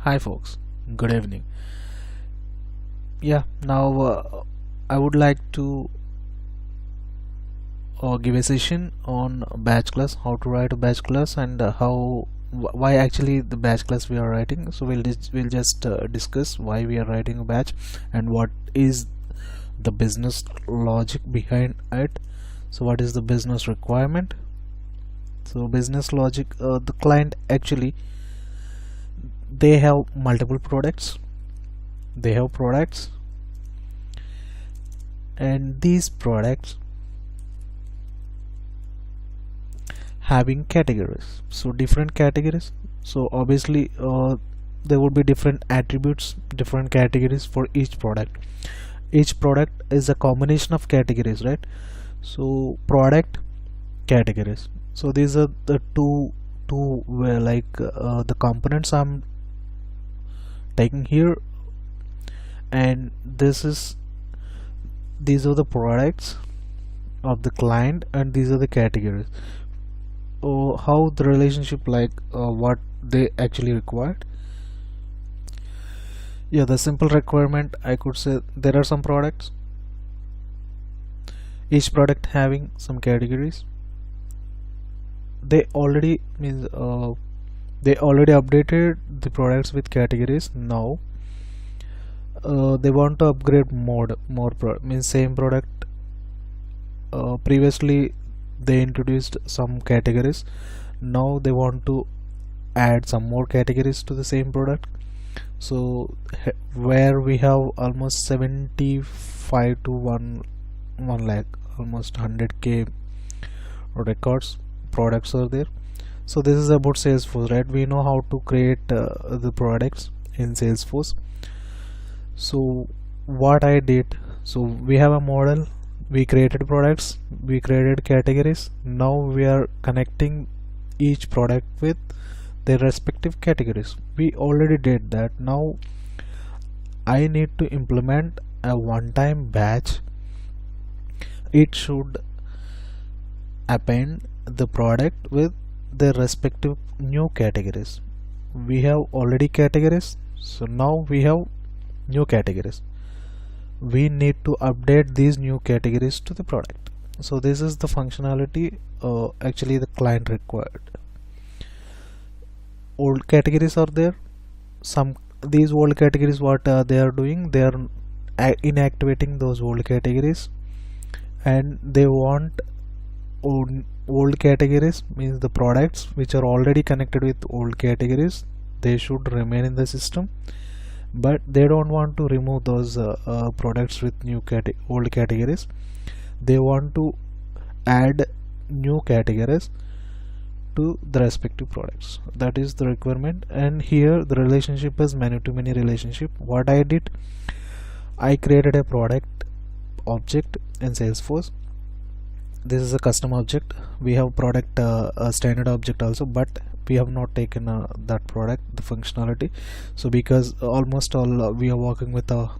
Hi folks, good evening. Now I would like to give a session on batch class, how to write a batch class, and why actually the batch class we are writing. So we'll just discuss why we are writing a batch and what is the business logic behind it. So what is the business requirement? So business logic, the client actually they have multiple products. They have products, and these products having categories, so different categories. So obviously there would be different attributes, different categories for each product. Each product is a combination of categories, right? So product, categories. So these are the two where the components I'm taking here, and these are the products of the client, and these are the categories. How the relationship, what they actually required. The simple requirement, I could say there are some products, each product having some categories. They already updated the products with categories. Now they want to upgrade same product. Previously they introduced some categories. Now they want to add some more categories to the same product. So where we have almost 75 to 1 lakh, almost 100k records, products are there. So this is about Salesforce, right? We know how to create the products in Salesforce. So what I did, so we have a model, we created products, we created categories. Now we are connecting each product with their respective categories. We already did that. Now I need to implement a one-time batch. It should append the product with their respective new categories. We have already categories, so now we have new categories. We need to update these new categories to the product. So this is the functionality actually the client required. Old categories are there. These old categories, what they are doing, they are inactivating those old categories, and they want old categories, means the products which are already connected with old categories, they should remain in the system, but they don't want to remove those products with old categories. They want to add new categories to the respective products. That is the requirement. And here the relationship is many to many relationship. What I did, I created a product object in Salesforce. This is a custom object. We have product a standard object also, but we have not taken that product, the functionality. So because almost all we are working with our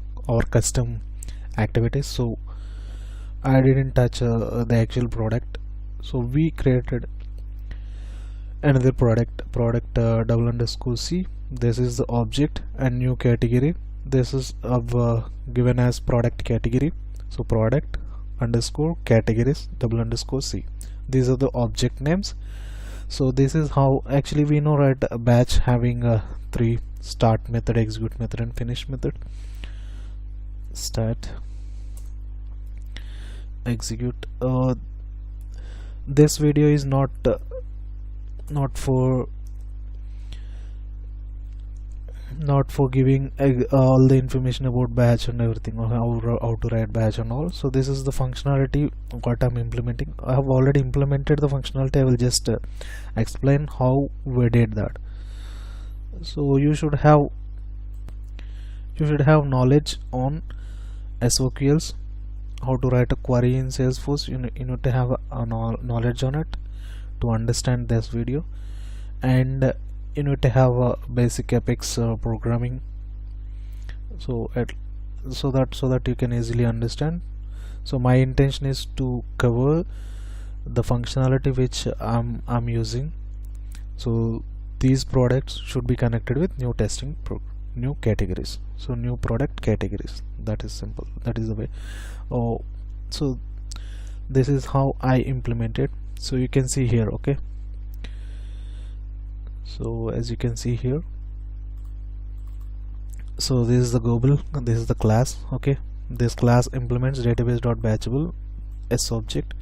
custom activities, so I didn't touch the actual product. So we created another product double underscore C. This is the object, and new category. This is given as product category. So product underscore categories double underscore C. These are the object names. So this is how actually we know, right? A batch having three: start method, execute method, and finish method. Start, execute. This video is not for giving all the information about batch and everything, or how to write batch and all. So this is the functionality what I'm implementing. I have already implemented the functionality. I will just explain how we did that. So you should have knowledge on SOQLs, how to write a query in Salesforce. You need to have a knowledge on it to understand this video, and you need to have a basic Apex programming, so that you can easily understand. So my intention is to cover the functionality which I'm using. So these products should be connected with new new categories. So new product categories, that is simple, that is the way. Oh, so this is how I implemented. So you can see here, okay. So as you can see here, so this is the global, this is the class, okay. This class implements database.batchable s object.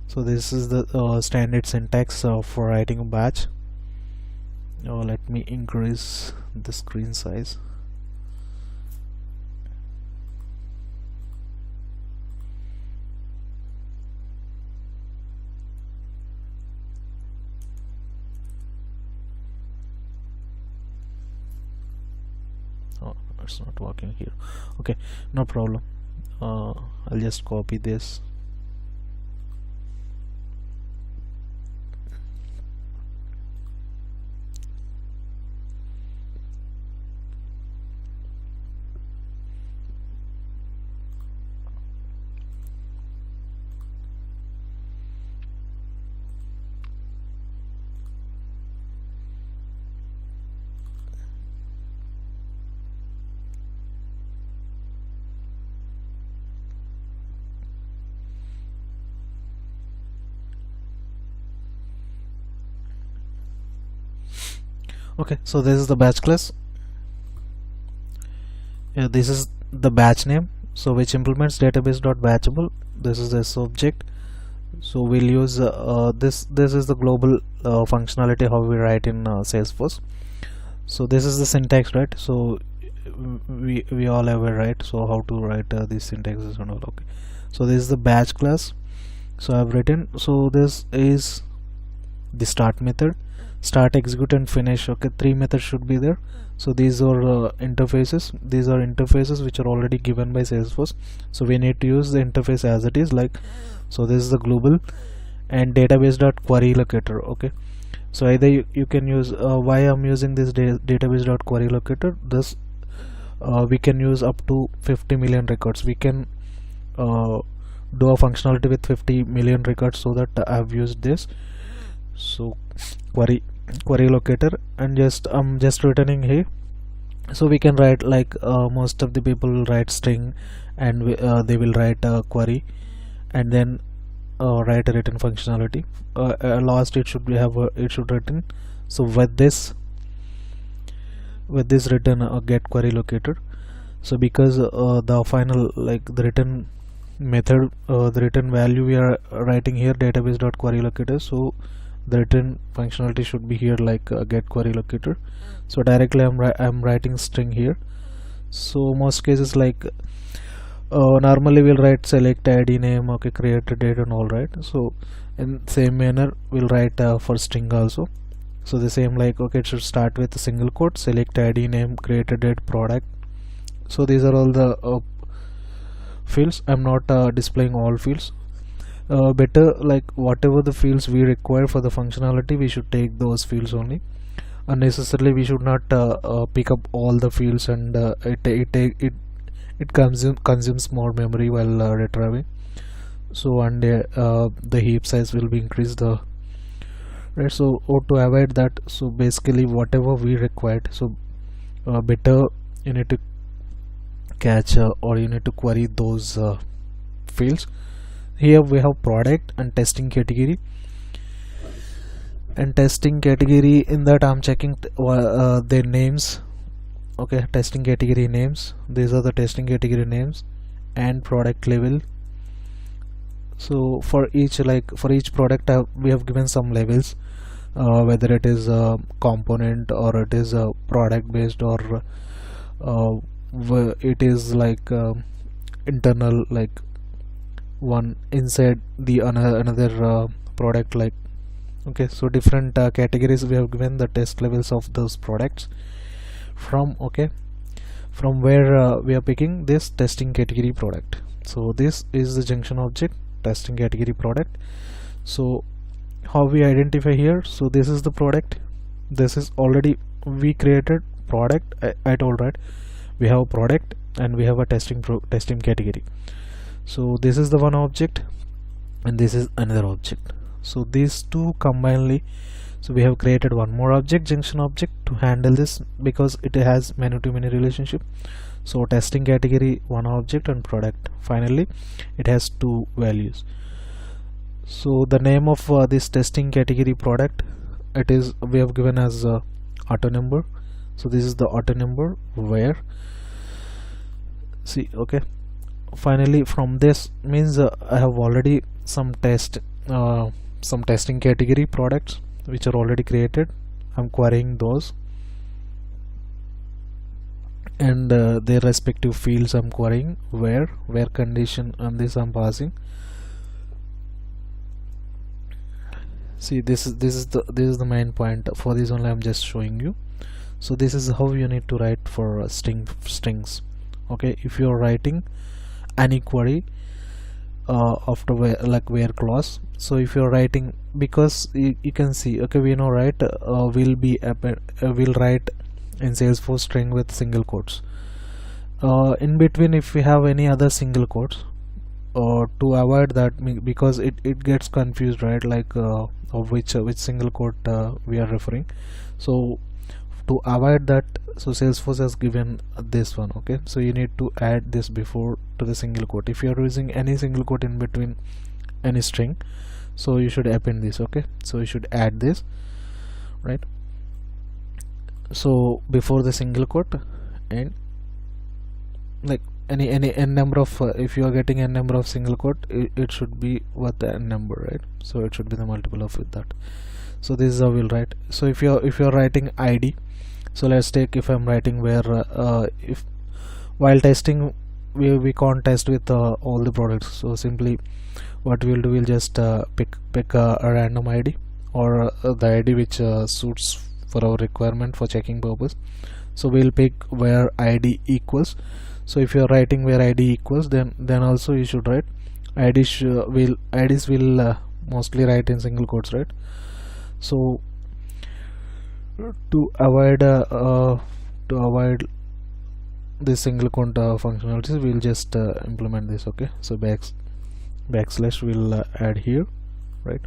So this is the standard syntax for writing a batch. Let me increase the screen size. Oh, it's not working here. Okay, no problem. I'll just copy this. Okay, so this is the batch class. This is the batch name, so which implements database.batchable. This is this object. So we'll use this is the global functionality how we write in Salesforce. So this is the syntax, right? So we all have it, right? So how to write these syntaxes and all. Okay, so this is the batch class. So I've written, so this is the start method, start, execute and finish. Okay, 3 methods should be there. So these are interfaces. These are interfaces which are already given by Salesforce, so we need to use the interface as it is, like, so this is the global and database.query locator. Okay, so either you can use why I'm using this database.query locator. This we can use up to 50 million records. We can do a functionality with 50 million records, so that I've used this. So query locator, and I'm just returning here. So we can write like most of the people will write string, and they will write a query and then write a written functionality. Last it should written. So with this written get query locator. So because the final, like the written method, the written value we are writing here database.query locator, so the written functionality should be here, like get query locator. So directly I'm writing string here. So most cases, like normally we'll write select id name, okay, create date and all, right? So in same manner we'll write for string also. So the same, like, okay, it should start with a single quote, select id name, create date, product. So these are all the fields. I'm not displaying all fields. Better, like whatever the fields we require for the functionality, we should take those fields only. Unnecessarily we should not pick up all the fields, and it consumes more memory while retrieving. So and the heap size will be increased, right? So to avoid that, so basically whatever we required, so better you need to catch or you need to query those fields. Here we have product and testing category. And testing category, in that I'm checking their names. Okay, testing category names. These are the testing category names and product level. So for each product we have given some levels, whether it is a component or it is a product based, or it is like internal, like one inside the another product, like, okay. So different categories we have given the test levels of those products from, okay, from where we are picking this testing category product. So this is the junction object, testing category product. So how we identify here, so this is the product, this is already we created product. I told, right, we have product and we have a testing category. So this is the one object and this is another object. So these two combinedly, So we have created one more object, junction object, to handle this because it has many to many relationship. So testing category one object and product. Finally it has two values. So the name of this testing category product, it is we have given as auto number. So this is the auto number where, see, okay, finally from this means I have already some testing category products which are already created. I'm querying those, and their respective fields I'm querying where condition, and this I'm passing. See, this is the main point. For this only I'm just showing you. So this is how you need to write for strings. Okay, if you are writing any query after where clause, so if you are writing, because you can see, okay, we know, right, will write in Salesforce string with single quotes. In between, if we have any other single quotes, to avoid that, because it gets confused, right, like of which single quote we are referring. So to avoid that, so Salesforce has given this one. Okay, so you need to add this before to the single quote. If you are using any single quote in between any string, so you should append this. Okay, so you should add this, right? So before the single quote, and like any n number of if you are getting n number of single quote, it should be what the n number, right? So it should be the multiple of that. So this is how we'll write. So if you're writing id, so let's take, if I'm writing where if while testing we can't test with all the products, so simply what we'll do, we'll just pick a random id, or the id which suits for our requirement for checking purpose. So we'll pick where id equals. So if you're writing where id equals, then also you should write IDs will mostly write in single quotes, right? So to avoid this single quote functionalities, we'll just implement this. Okay, so backslash will add here, right?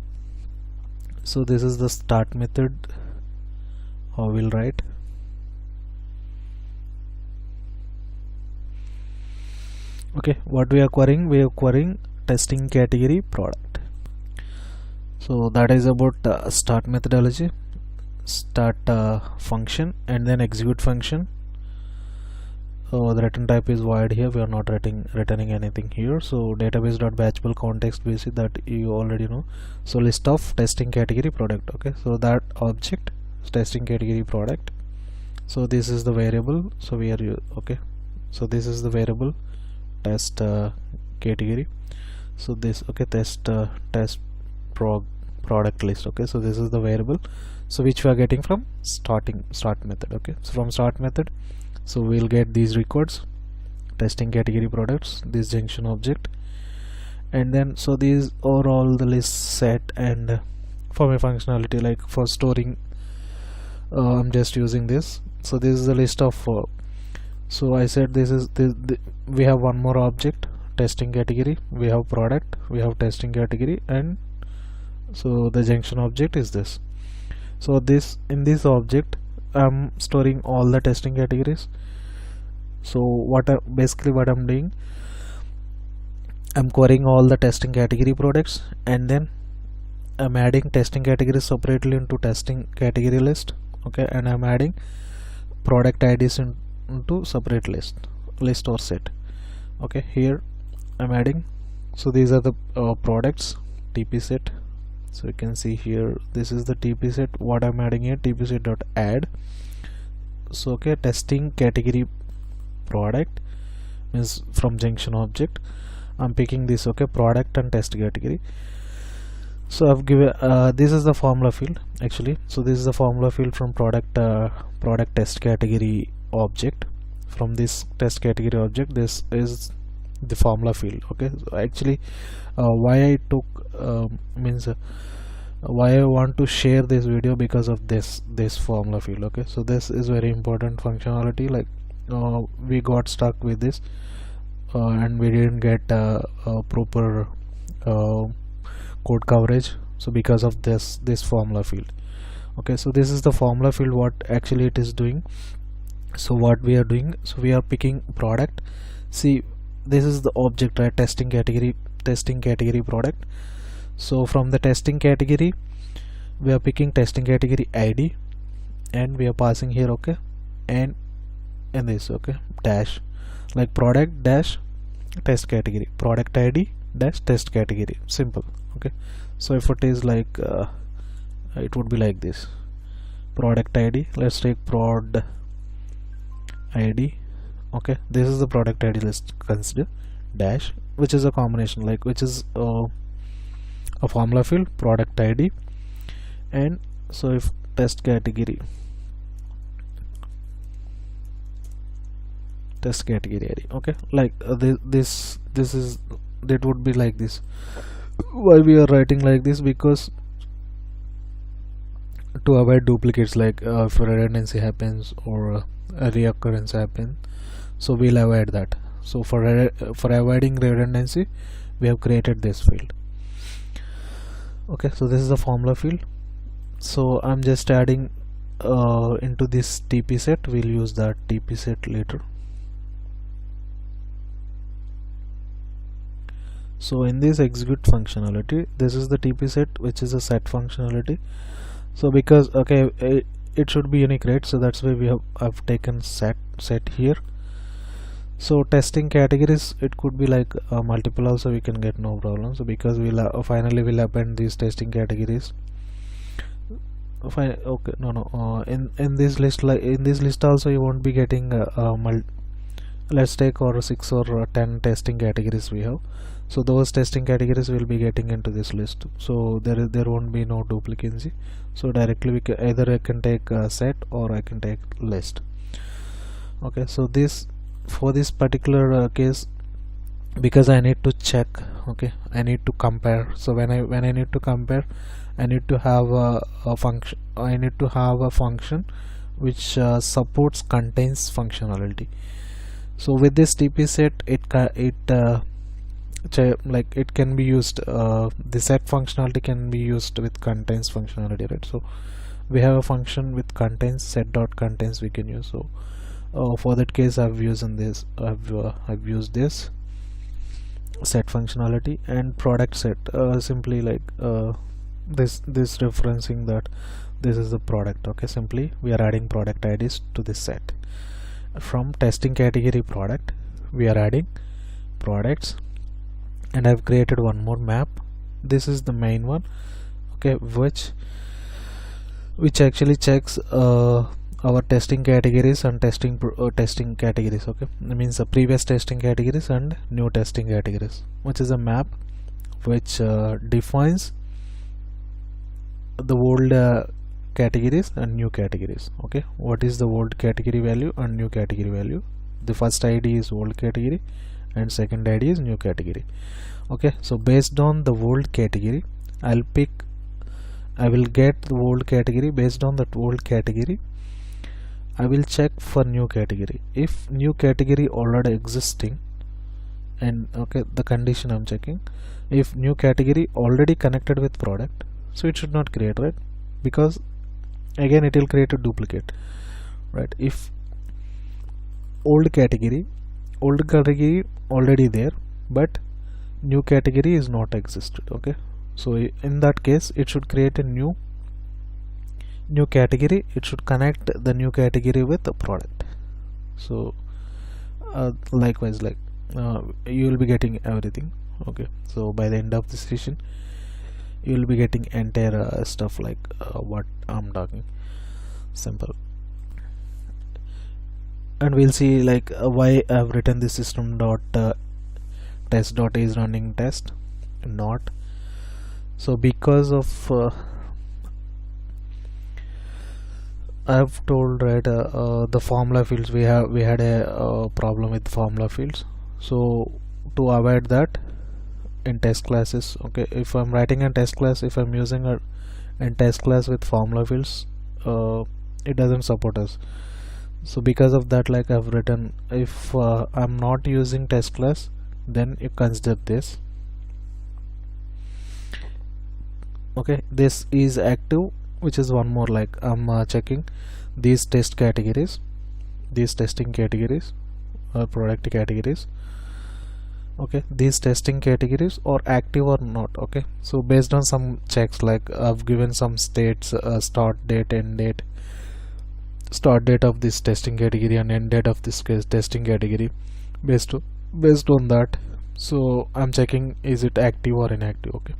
So this is the start method we'll write. Okay, what we are querying? We are querying testing category product. So that is about start methodology, start function, and then execute function. The return type is void here. We are not returning anything here. So database.batchable context basic, that you already know. So list of testing category product. Okay, so that object testing category product. So this is the variable. So we are okay. So this is the variable test category. So this, okay, test product list. Okay, so this is the variable, so which we are getting from start method. Okay, so from start method, so we'll get these records, testing category products, this junction object, and then so these are all the lists set. And for my functionality, like for storing, I'm just using this. So this is the list of so I said this is we have one more object, testing category, we have product, we have testing category, and so the junction object is this. So this, in this object I'm storing all the testing categories. So basically what I'm doing, I'm querying all the testing category products, and then I'm adding testing categories separately into testing category list. Okay, and I'm adding product IDs into separate list or set. Okay, here I'm adding, so these are the products TP set. So you can see here, this is the TP set. What I'm adding here, TP set dot add. So okay, testing category product means from junction object I'm picking this. Okay, product and test category. So I've given this is the formula field actually. So this is the formula field from product test category object. From this test category object, this is the formula field. Okay, so actually why I took means why I want to share this video, because of this formula field. Okay, so this is very important functionality. Like we got stuck with this and we didn't get a proper code coverage, so because of this formula field. Okay, so this is the formula field, what actually it is doing. So what we are doing, so we are picking product. See, this is the object, right? Testing category product. So from the testing category we are picking testing category ID, and we are passing here, okay, and in this, okay, dash, like product dash test category, product ID dash test category, simple. Okay, so if it is like it would be like this, product ID, let's take prod ID. Okay, this is the product ID, let's consider dash, which is a combination, like which is a formula field, product ID. And so if test category ID, okay, like this is, that would be like this. Why we are writing like this? Because to avoid duplicates, like if redundancy happens or a reoccurrence happens, so we'll avoid that. So for avoiding redundancy, we have created this field. Okay, so this is the formula field. So I'm just adding into this TP set. We'll use that TP set later. So in this execute functionality, this is the TP set, which is a set functionality. So because, okay, it should be unique, right? So that's why I've taken set here. So testing categories, it could be like multiple also, we can get no problem. So because finally we'll append these testing categories. Fine, okay, no, in this list, like in this list also, you won't be getting let's take or 6 or 10 testing categories we have. So those testing categories will be getting into this list, so there won't be no duplicacy. So directly we can, either I can take set or I can take list. Okay, so this, for this particular case, because I need to check, okay, I need to compare. So when I need to compare, I need to have a function. I need to have a function which supports contains functionality. So with this TP set, like it can be used. The set functionality can be used with contains functionality, right? So we have a function with contains, set dot contains we can use. So for that case, I've used used this set functionality. And product set, simply like this referencing that this is the product. Okay, simply we are adding product IDs to this set. From testing category product, we are adding products, and I've created one more map. This is the main one, okay, which actually checks our testing categories and testing categories. Okay, that means the previous testing categories and new testing categories, which is a map which defines the old categories and new categories. Okay, what is the old category value and new category value? The first ID is old category and second ID is new category. Okay, so based on the old category, I will get the old category. Based on that old category, I will check for new category. If new category already existing, and okay, the condition I'm checking, if new category already connected with product, so it should not create, right? Because again it will create a duplicate, right? If old category already there, but new category is not existed. Okay, so in that case, it should create a new category. It should connect the new category with the product. So likewise, like you will be getting everything. Okay, so by the end of the session, you will be getting entire stuff like what I'm talking. Simple. And we'll see like why I've written this system dot test dot is running test not. So because of I've told, right, the formula fields, we had a problem with formula fields. So to avoid that in test classes, okay, if I'm writing a test class, if I'm using a test class with formula fields, it doesn't support us. So because of that, like I've written, if I'm not using test class, then you consider this. Okay, this is active which is one more, like I'm checking these test categories, these testing categories or product categories. Okay, these testing categories are active or not. Okay, so based on some checks, like I've given some states, start date, end date, start date of this testing category and end date of this testing category. Based on that, so I'm checking is it active or inactive. Okay,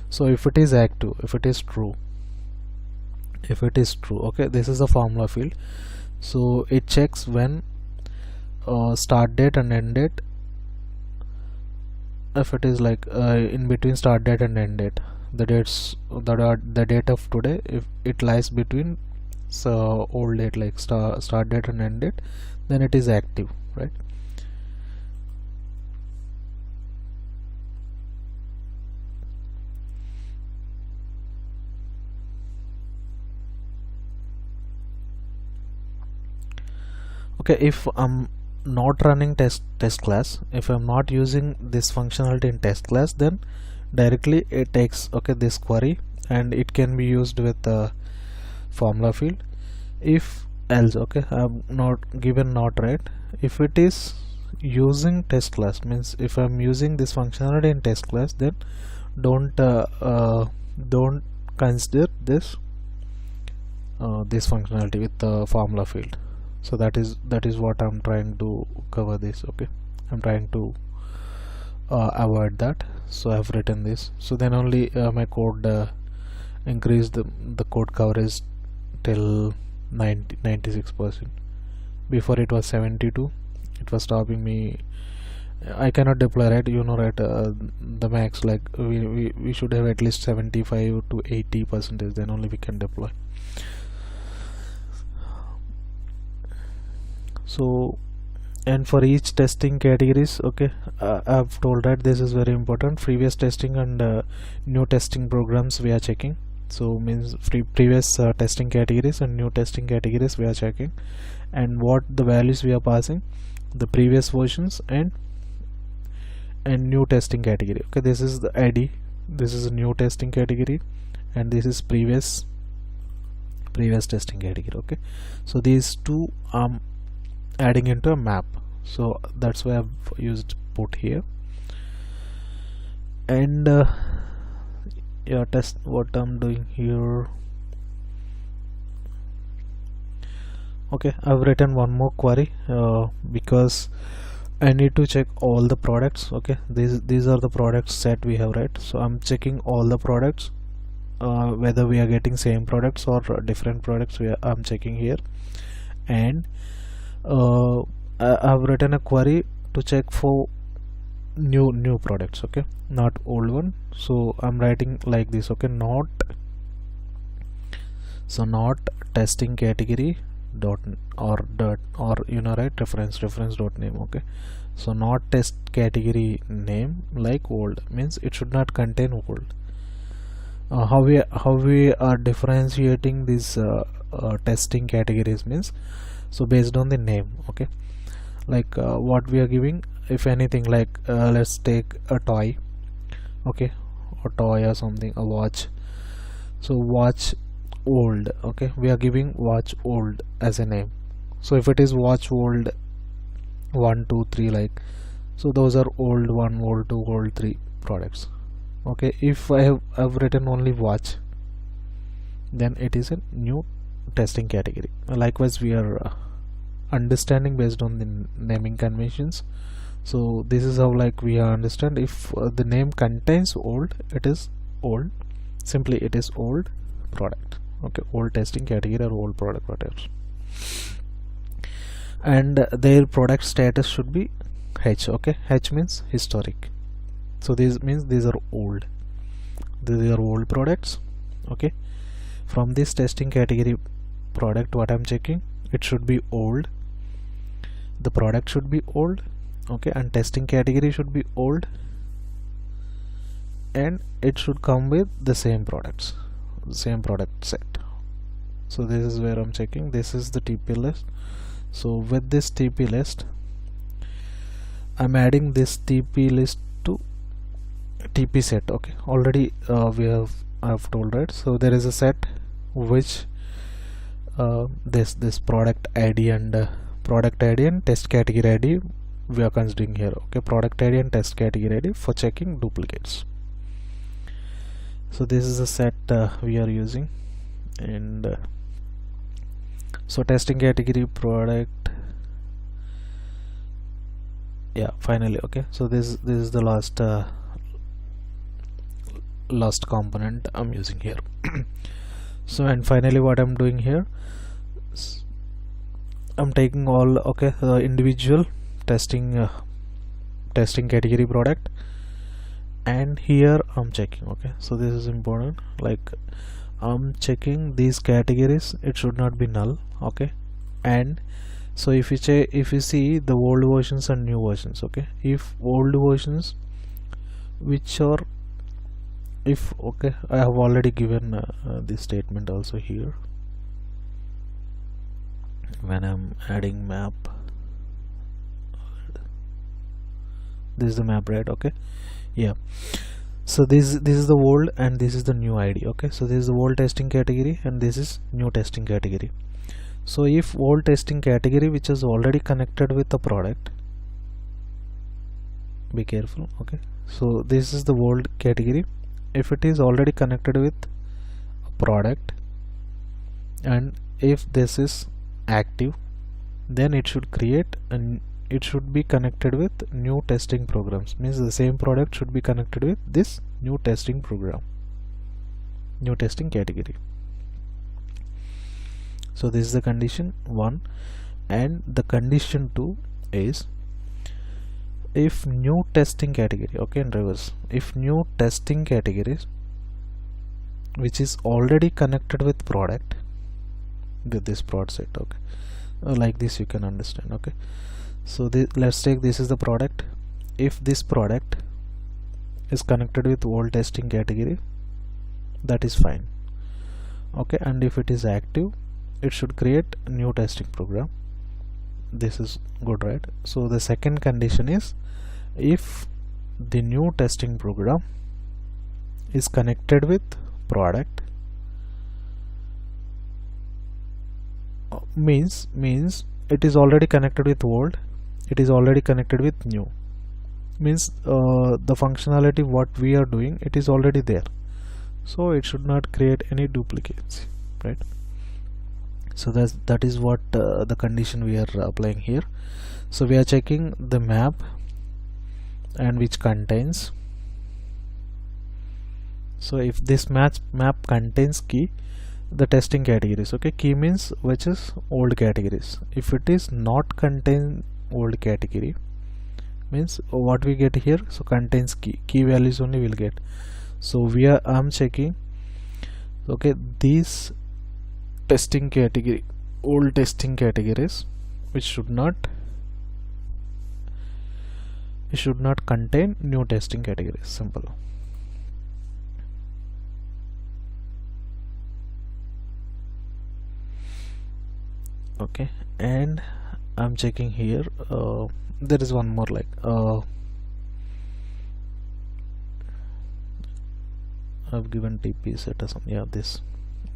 so if it is active, if it is true, okay, this is the formula field. So it checks when start date and end date, if it is like in between start date and end date, the dates that are the date of today, if it lies between old date like start date and end date, then it is active, right? Okay, if I'm not running test class, if I'm not using this functionality in test class, then directly it takes, okay, this query and it can be used with the formula field. If else, okay, I'm not given not, right? If it is using test class, means if I'm using this functionality in test class, then don't consider this this functionality with the formula field. So that is what I'm trying to cover this. Okay, I'm trying to avoid that, so I've written this, so then only my code increase the code coverage till 96%. Before it was 72, it was stopping me. I cannot deploy, right? You know, right? The max, like we should have at least 75 to 80%, then only we can deploy. So, and for each testing categories, okay, I've told that this is very important. Previous testing and new testing programs we are checking. So means previous testing categories and new testing categories we are checking, and what the values we are passing, the previous versions and new testing category. Okay, this is the ID, this is a new testing category, and this is previous testing category. Okay, so these two adding into a map, so that's why I've used put here. And yeah, test what I'm doing here. Okay, I've written one more query because I need to check all the products. Okay, these are the products set we have, right? So I'm checking all the products, whether we are getting same products or different products. I'm checking here, and I've written a query to check for new products. Okay, not old one. So I'm writing like this. Okay, not testing category dot or you know, right, reference dot name. Okay, so not test category name like old, means it should not contain old. How we are differentiating these testing categories means, so based on the name. Okay, like what we are giving, if anything, like let's take a toy. Okay, a toy or something, a watch. So watch old. Okay, we are giving watch old as a name. So if it is watch old 1 2 3, like, so those are old 1, old 2, old 3 products. Okay, if I've written only watch, then it is a new testing category. Likewise, we are understanding based on the naming conventions. So this is how, like, we understand if the name contains old, it is old, simply it is old product. Okay, old testing category or old product, whatever. And their product status should be H. Okay, H means historic. So this means these are old, products. Okay, from this testing category product, what I'm checking, it should be old, the product should be old. Okay, and testing category should be old, and it should come with the same products, same product set. So this is where I'm checking. This is the TP list. So with this TP list, I'm adding this TP list to TP set. Okay, already I've told, right? So there is a set which this product ID and test category ID we are considering here. Okay, product ID and test category ID for checking duplicates. So this is the set we are using, and so testing category product, yeah, finally. Okay, so this is the last component I'm using here. So, and finally what I'm doing here, I'm taking all individual testing category product, and here I'm checking. Okay, so this is important, like I'm checking these categories, it should not be null. Okay, and so if you see the old versions and new versions, okay, if old versions which are, if okay, I have already given this statement also here when I'm adding map. This is the map, right? Okay, yeah. So this is the old and this is the new ID. Okay, so this is the old testing category and this is new testing category. So if old testing category which is already connected with the product, be careful. Okay, so this is the old category. If it is already connected with a product and if this is active, then it should create and it should be connected with new testing programs. Means the same product should be connected with this new testing program, new testing category. So this is the condition 1, and the condition 2 is if new testing category, okay, in reverse, if new testing categories which is already connected with product, with this prod set, okay, like this you can understand. Okay, so let's take this is the product. If this product is connected with old testing category, that is fine. Okay, and if it is active, it should create a new testing program. This is good, right? So the second condition is if the new testing program is connected with product, means it is already connected with old, it is already connected with new, means the functionality what we are doing, it is already there, so it should not create any duplicates, right? So that is what the condition we are applying here. So we are checking the map and which contains, so if this map contains key, the testing categories, okay, key means which is old categories. If it is not contain old category, means what we get here, so contains key values only will get. So I'm checking, okay, these testing category, old testing categories which should not contain new testing categories. Simple. Okay, and I'm checking here, there is one more, like I've given TP set or something. Yeah, this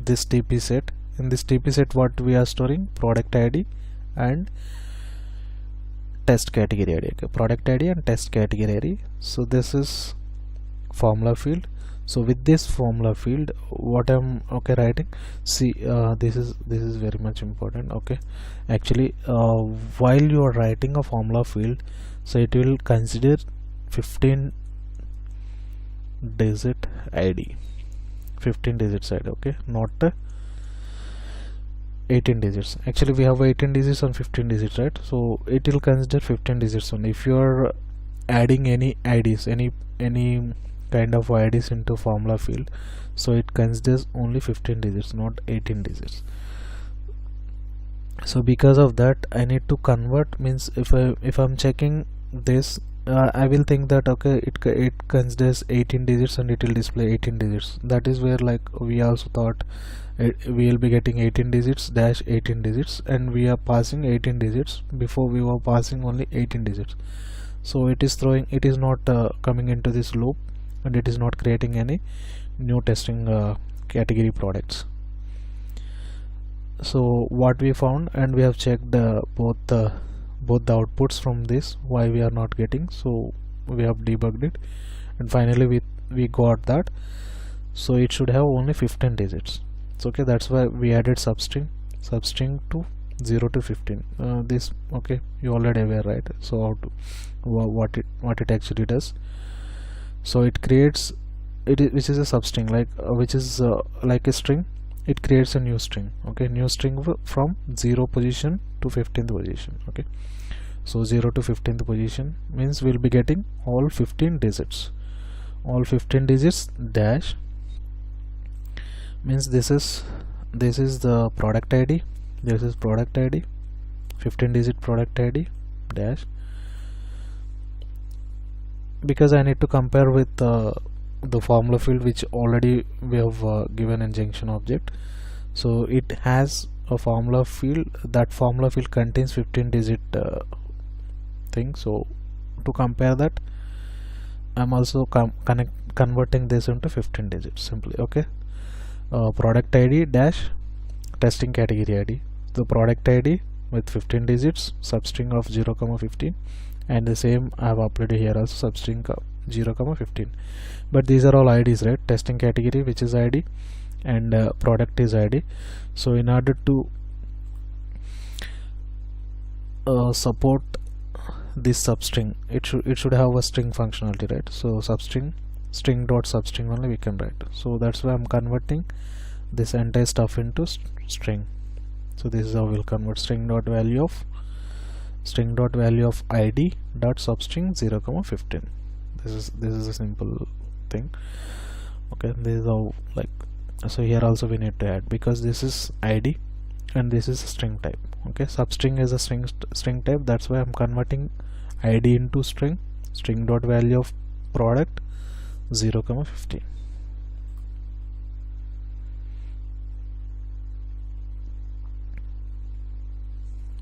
TP set. In this TP set, what we are storing, product ID and test category ID. Okay, product ID and test category ID. So this is formula field. So with this formula field, what I'm writing, see, this is very much important. Okay, actually while you are writing a formula field, so it will consider 15 digit ID, 15 digits ID. Okay, not 18 digits. Actually we have 18 digits and 15 digits, right? So it will consider 15 digits only. If you are adding any IDs, any kind of IDs into formula field, so it considers only 15 digits, not 18 digits. So because of that, I need to convert, means if I'm checking this, I will think that okay, it considers 18 digits and it will display 18 digits. That is where, like, we also thought we will be getting 18 digits dash 18 digits, and we are passing 18 digits. Before we were passing only 18 digits. So it is not coming into this loop, and it is not creating any new testing category products. So what we found, and we have checked both the outputs from this, why we are not getting, so we have debugged it, and finally we got that. So it should have only 15 digits. So okay, that's why we added substring to 0 to 15. This, okay, you already aware, right? So how to what it actually does. So it creates which is a substring, like which is like a string. It creates a new string, okay, new string from 0 position to 15th position. Okay, so 0 to 15th position means we'll be getting all 15 digits. All 15 digits dash means this is the product ID. This is product ID, 15 digit product ID dash, because I need to compare with the formula field which already we have given in junction object. So it has a formula field. That formula field contains 15 digit thing. So to compare that, I'm also converting this into 15 digits simply. Okay, product ID dash testing category ID. The product ID with 15 digits, substring of 0, 15, and the same I have uploaded here also, substring 0, 15. But these are all IDs, right? Testing category, which is ID, and product is ID. So in order to support this substring, it should have a string functionality, right? So string dot substring only we can write. So that's why I'm converting this entire stuff into string. So this is how we'll convert string dot value of ID dot substring 0, 15. This is a simple thing. Okay, this is how, like, so here also we need to add, because this is ID and this is a string type. Okay, substring is a string type. That's why I'm converting ID into string dot value of product 0, 15.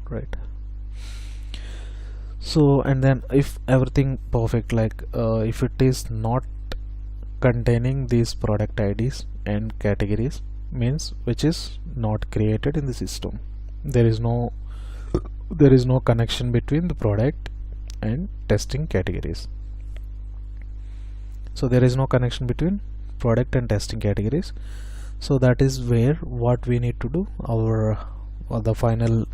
Right. So, and then if everything perfect, like if it is not containing these product IDs and categories, means which is not created in the system. There is no connection between the product and testing categories. So there is no connection between product and testing categories. So that is where what we need to do, the final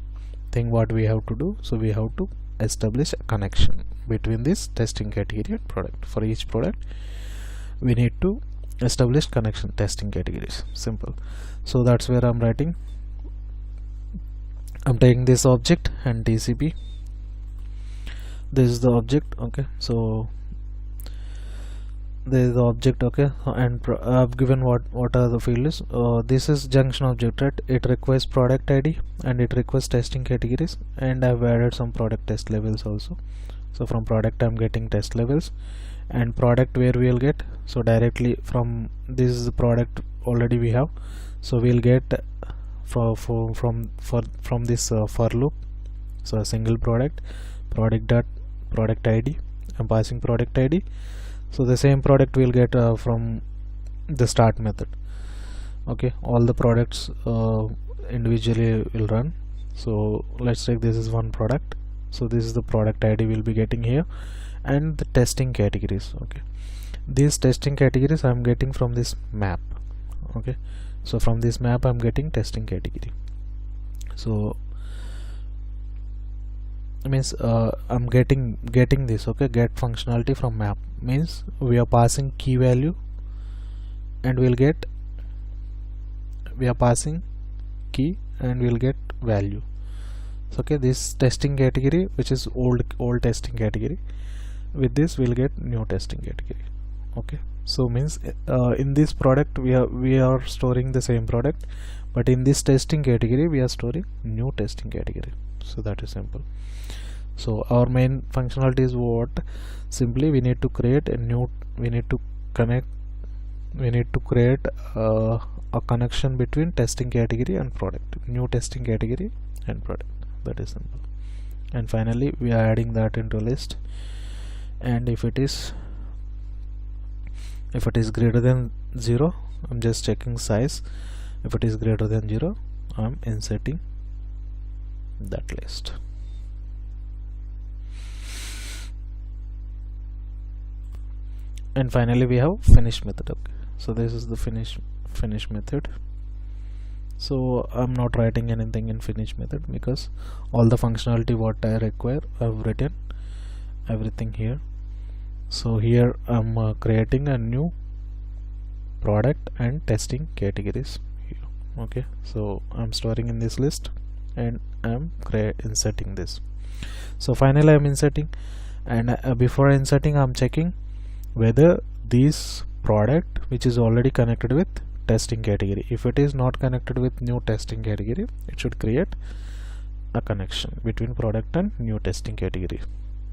thing what we have to do. So we have to establish a connection between this testing category and product. For each product we need to establish connection testing categories. Simple. So that's where I'm writing. I'm taking this object and TCP. This is the object. Okay, so this is the object. Okay, and I've given what are the fields. This is junction object, right? It requires product ID and it requires testing categories, and I've added some product test levels also. So from product I'm getting test levels, and product where we'll get, so directly from this is the product already we have, so we'll get from this for loop. So a single product dot product ID, I'm passing product ID. So the same product we'll get from the start method. Okay, all the products individually will run. So let's take this is one product. So this is the product ID we'll be getting here, and the testing categories. Okay, these testing categories I'm getting from this map. Okay, so from this map I'm getting testing category. So means I'm getting this. Okay, get functionality from map means we are passing key value and we are passing key and we'll get value. So okay, this testing category, which is old testing category, with this we'll get new testing category. Okay, so means in this product we are storing the same product, but in this testing category we are storing new testing category. So that is simple. So our main functionality is what? Simply we need to create a new, we need to create a connection between testing category and product, new testing category and product. That is simple. And finally we are adding that into a list, and if it is greater than 0, I'm just checking size. If it is greater than 0, I'm inserting that list. And finally we have finish method. Okay, so this is the finish method. So I'm not writing anything in finish method because all the functionality what I require I've written everything here. So here I'm creating a new product and testing categories here. Okay, so I'm storing in this list and I'm inserting this. So finally I'm inserting, and before inserting I'm checking whether this product which is already connected with testing category, if it is not connected with new testing category, it should create a connection between product and new testing category.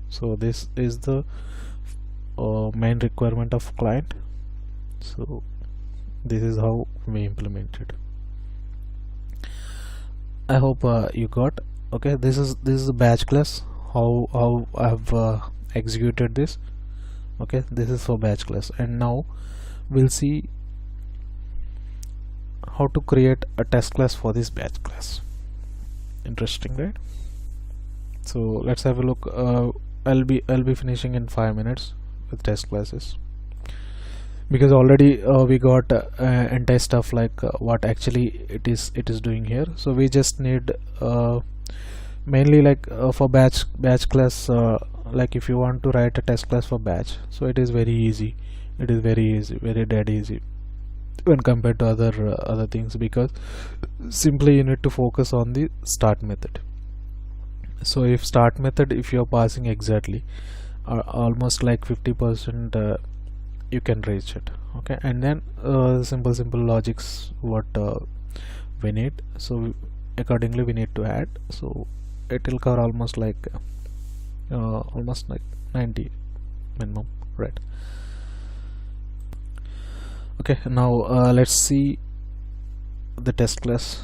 So this is the main requirement of client. So this is how we implement it. I hope you got. Okay, this is the batch class, how I have executed this. Okay, this is for batch class, and now we'll see how to create a test class for this batch class. Interesting, right? So let's have a look. I'll be finishing in 5 minutes with test classes, because already we got entire stuff like what actually it is doing here. So we just need mainly like for batch class, like if you want to write a test class for batch, so it is very easy. It is very easy, very dead easy when compared to other things, because simply you need to focus on the start method. So if start method, if you are passing exactly almost like 50%, you can reach it. Okay, and then simple logics what we need, so accordingly we need to add. So it will cover almost like 90 minimum, right? Okay, now let's see the test class.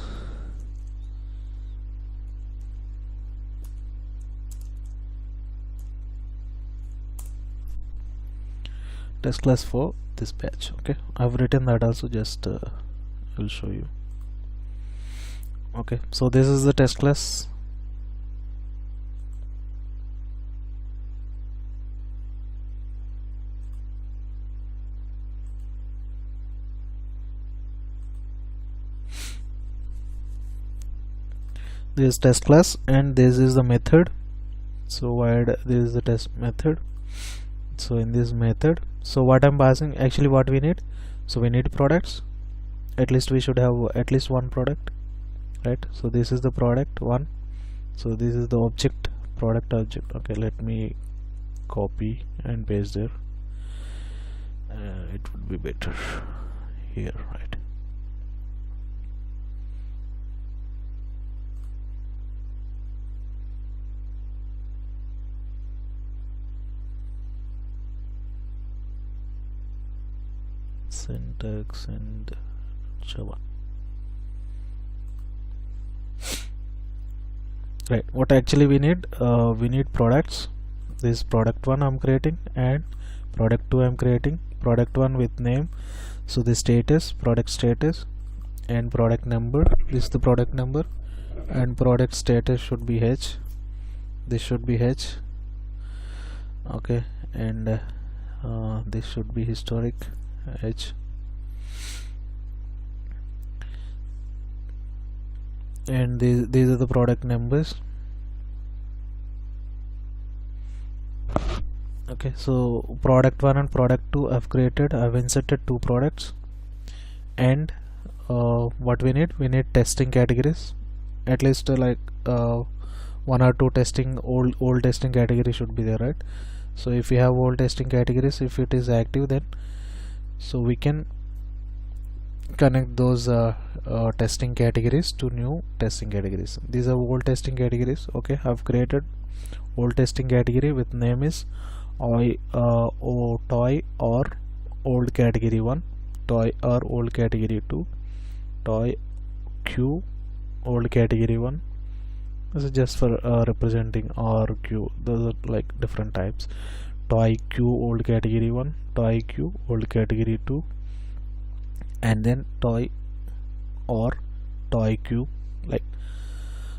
Test class for this batch. Okay, I've written that also, just I'll show you. Okay, so this is the test class. This is test class and this is the method. So why this is the test method. So in this method, so what I'm passing, actually what we need, so we need products. At least we should have at least one product, right? So this is the product one. So this is the object, product object. Okay, let me copy and paste there. It would be better here, right? Syntax and Java. Right, what actually we need products. This product one I'm creating and product 2 I'm creating. Product 1 with name, so the status, product status, and product number. This is the product number, and product status should be H. This should be H. Okay, and this should be historic H. And these are the product numbers. Okay, so product 1 and product 2 I've created. I've inserted 2 products, and what we need testing categories. At least like 1 or 2 testing old testing category should be there, right? So if we have old testing categories, if it is active, then so we can connect those testing categories to new testing categories. These are old testing categories. Okay, I've created old testing category with name is toy or old category 1, toy or old category 2, toy Q old category 1. This is just for representing R Q. Those are like different types. Toy Q old category 1, toy Q old category 2, and then toy or toy Q like,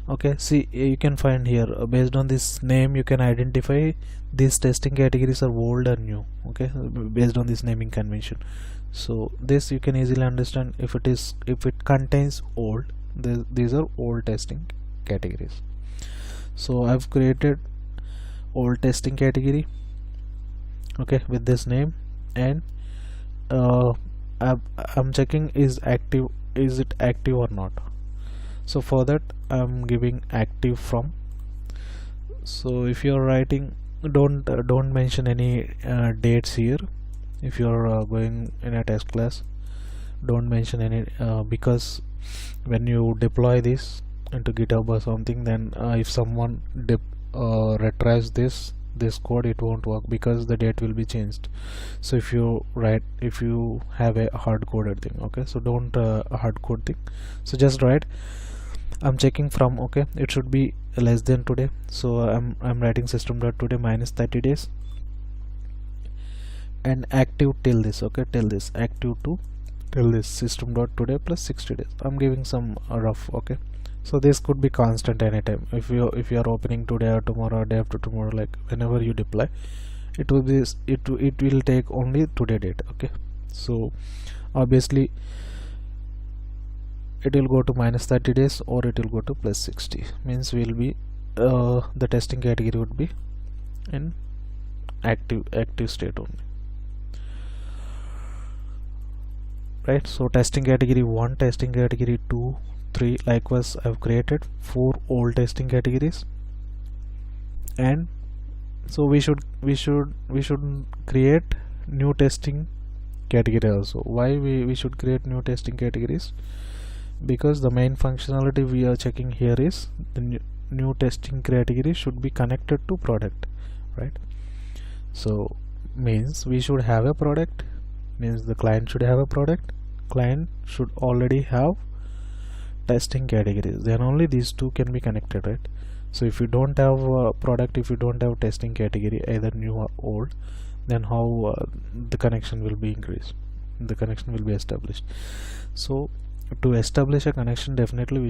okay, see, you can find here based on this name you can identify these testing categories are old or new, okay, based on this naming convention. So this you can easily understand if it contains old, these are old testing categories. So I've created old testing category, okay, with this name, and uh, I'm checking is it active or not. So for that I'm giving active from. So if you're writing, don't mention any dates here. If you're going in a test class, don't mention any because when you deploy this into GitHub or something, then if someone retries this code, it won't work because the date will be changed. So if you have a hard coded thing, okay, so don't hard code thing. So just write I'm checking from, okay, it should be less than today. So I'm writing system.today minus 30 days and active till this, okay, till this active to till this system.today plus 60 days. I'm giving some rough, okay. So this could be constant anytime. If you are opening today or tomorrow or day after tomorrow, like whenever you deploy, it will be it will take only today date, okay. So obviously it will go to minus 30 days or it will go to plus 60, means will be the testing category would be in active state only, right? So testing category 1, testing category 2, 3, likewise I've created 4 old testing categories. And so we should create new testing category also. Why we should create new testing categories? Because the main functionality we are checking here is the new testing category should be connected to product, right? So means we should have a product, means the client should have a product, client should already have testing categories, then only these two can be connected, right? So if you don't have a product, if you don't have testing category, either new or old, then how the connection will be increased, the connection will be established. So to establish a connection, definitely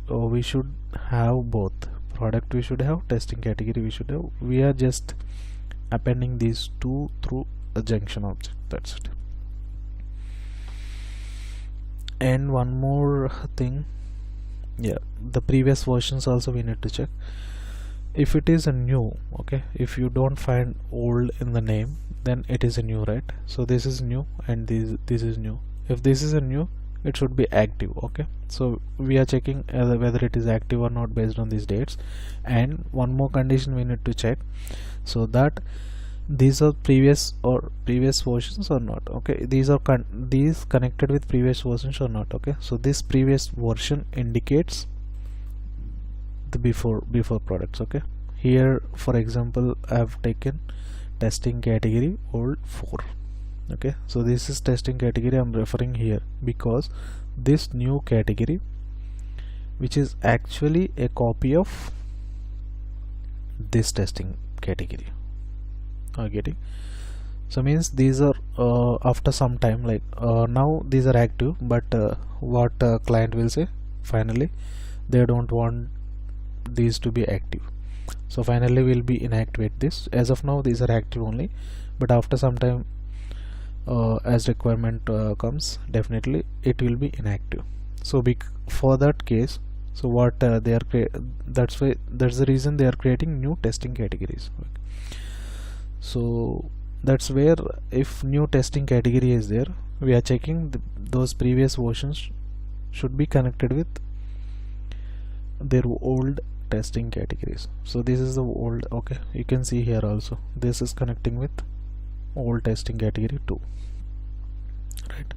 we should have both product, we should have testing category, we should have. We are just appending these two through a junction object, that's it. And one more thing, yeah, the previous versions also we need to check. If it is a new, okay, if you don't find old in the name, then it is a new, right? So this is new and this is new. If this is a new, it should be active, okay. So we are checking whether it is active or not based on these dates. And one more condition we need to check, so that these are previous versions or not, okay. These are these connected with previous versions or not, okay. So this previous version indicates the before products, okay. Here for example I have taken testing category old 4, okay. So this is testing category I'm referring here because this new category, which is actually a copy of this testing category, are getting. So means these are after some time, like now these are active, but what client will say finally, they don't want these to be active. So finally we'll be inactivate this. As of now these are active only, but after some time as requirement comes, definitely it will be inactive. So for that case, so what they are that's the reason they are creating new testing categories. So that's where if new testing category is there, we are checking those previous versions should be connected with their old testing categories. So this is the old, okay, you can see here also this is connecting with old testing category 2, right?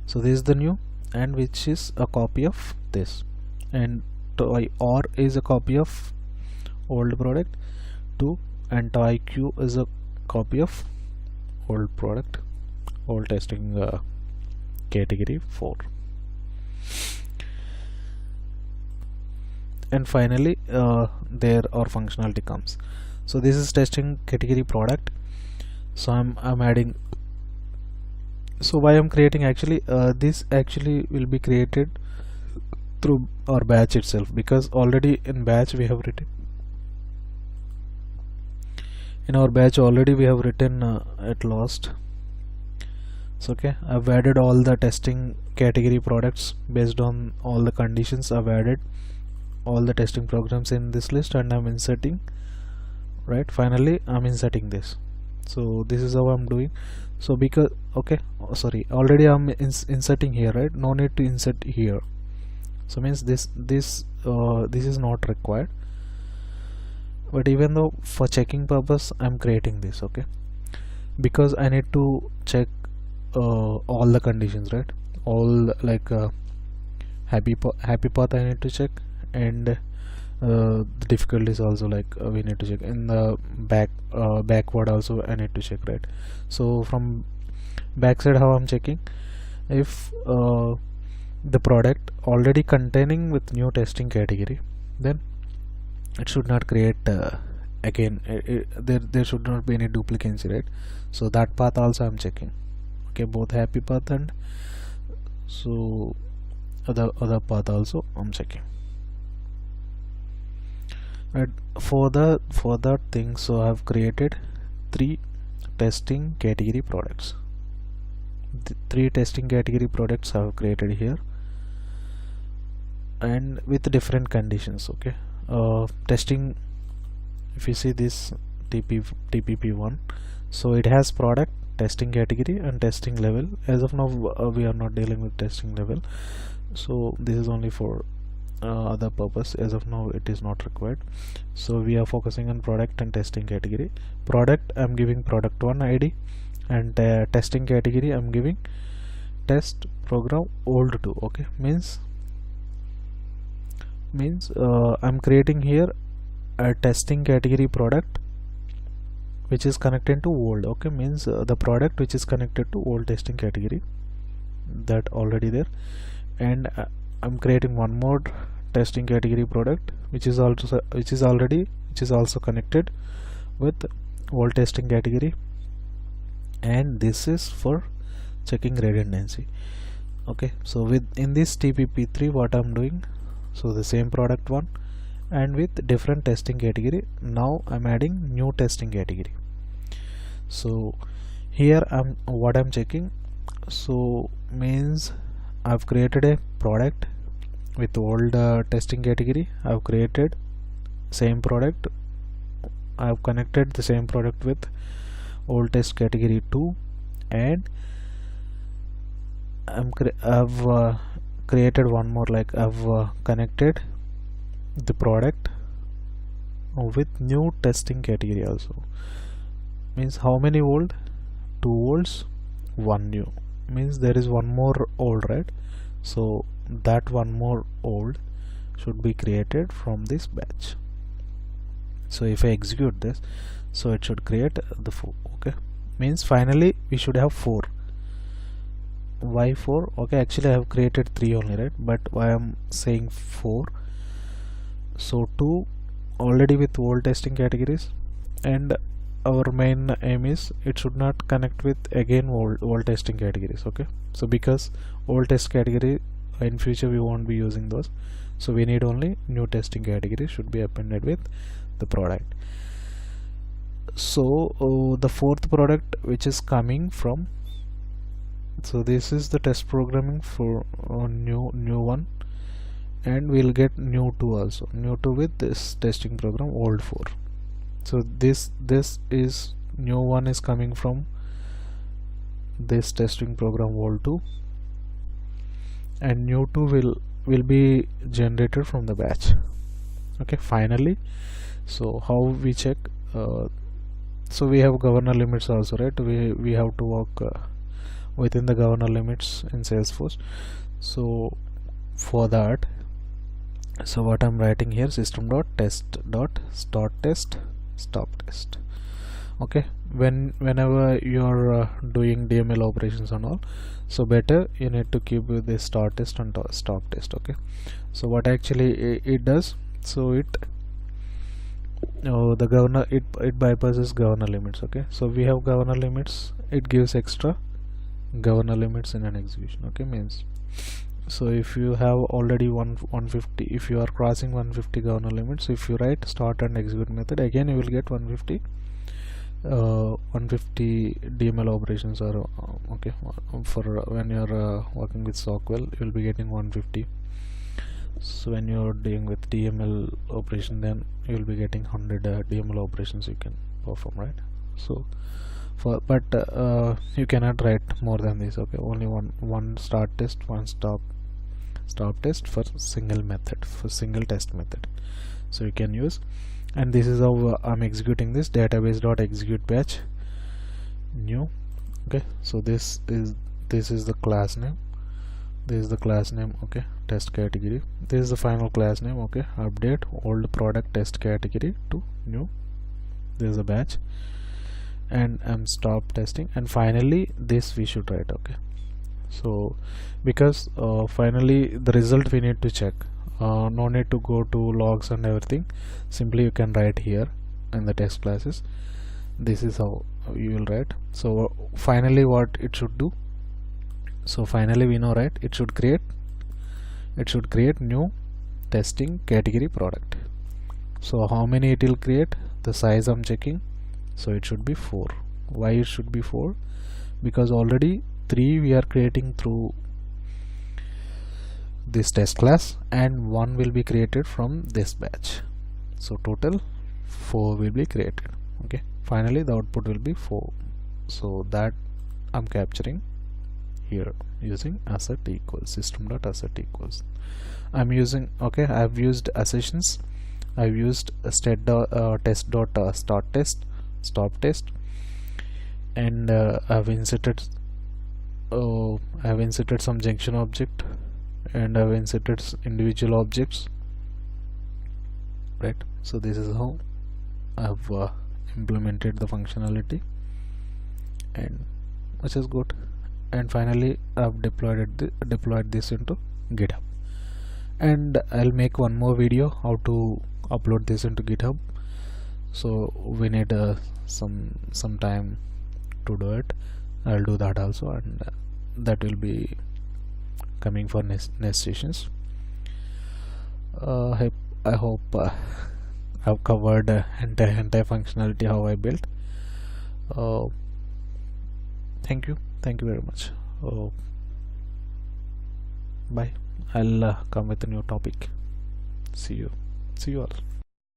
So this is the new, and which is a copy of this, and toy or is a copy of old product 2, and toy q is a copy of old product, old testing category 4. And finally there our functionality comes. So this is testing category product. So I'm adding. So why I'm creating, actually this actually will be created through our batch itself, because already in batch we have written, in our batch already we have written at last. So okay, I've added all the testing category products based on all the conditions. I've added all the testing programs in this list and I'm inserting, right? Finally I'm inserting this. So this is how I'm doing. So because okay, sorry, already I'm inserting here, right? No need to insert here. So means this is not required, but even though for checking purpose I'm creating this, okay, because I need to check all the conditions, right? All like happy path I need to check, and the difficulties also, like we need to check in the backward also I need to check, right? So from backside, how I'm checking, if the product already containing with new testing category, then it should not create again, there should not be any duplicacy, right? So that path also I'm checking, okay, both happy path and so other path also I'm checking, right? For that thing, so I have created 3 testing category products. The 3 testing category products I have created here, and with different conditions, okay. Testing, if you see this TPP1, so it has product, testing category and testing level. As of now we are not dealing with testing level, so this is only for other purpose. As of now it is not required, so we are focusing on product and testing category. Product I'm giving product 1 ID, and testing category I'm giving test program old 2, okay. Means I'm creating here a testing category product which is connected to old, okay. Means the product which is connected to old testing category, that already there, and I'm creating one more testing category product which is also connected with old testing category, and this is for checking redundancy, okay. So in this TPP3 what I'm doing, so the same product one and with different testing category. Now I'm adding new testing category. So here what I'm checking, so means I've created a product with old testing category. I've created same product, I've connected the same product with old test category 2, and I've created one more, like I've connected the product with new testing category also. Means how many old? 2 olds, 1 new. Means there is one more old, right? So that one more old should be created from this batch. So if I execute this, so it should create the 4, okay. Means finally we should have 4. Why 4? Okay, actually I have created 3 only, right? But why I'm saying 4, so 2 already with old testing categories, and our main aim is it should not connect with again old testing categories, okay. So because old test category in future we won't be using those, so we need only new testing category should be appended with the product. So the 4th product which is coming from, so this is the test programming for new one, and we'll get new 2 also, new 2 with this testing program old 4. So this is new one is coming from this testing program old 2, and new 2 will be generated from the batch, okay. Finally, so how we check, so we have governor limits also, right? We have to work within the governor limits in Salesforce. So for that, so what I'm writing here, system.test.start test stop test, okay. Whenever you're doing DML operations and all, so better you need to keep with the start test and stop test, okay. So what actually it does, so it the governor, it bypasses governor limits, okay. So we have governor limits, it gives extra governor limits in an execution, okay. Means So if you have already 150, if you are crossing 150 governor limits, if you write start and execute method, again you will get 150 DML operations are okay. For when you are working with Stockwell, you will be getting 150. So when you are dealing with DML operation, then you will be getting 100 DML operations you can perform, right? So but you cannot write more than this. Okay, only one start test, one stop test for single method, for single test method. So you can use, and this is how I'm executing this database dot execute batch new. Okay, so this is the class name, this is the class name. Okay, test category, this is the final class name. Okay, update old product test category to new, this is a batch, and I'm stop testing, and finally this we should write. Okay, so because finally the result we need to check, no need to go to logs and everything, simply you can write here in the test classes. This is how you will write. So finally what it should do, so finally we know, right, it should create new testing category product. So how many it will create, the size I'm checking, so it should be 4. Why it should be 4? Because already 3 we are creating through this test class, and 1 will be created from this batch. So total 4 will be created. Okay, finally the output will be 4. So that I'm capturing here using asset equals system.asset equals. I'm using, okay, I've used accessions, I've used state test dot start test, stop test, and I've inserted some junction object, and I've inserted individual objects, right? So this is how I've implemented the functionality, and which is good. And finally I've deployed this into GitHub, and I'll make one more video how to upload this into GitHub. So we need some time to do it. I'll do that also, and that will be coming for next sessions. I hope I've covered entire functionality how I built. Thank you very much. Bye. I'll come with a new topic. See you all.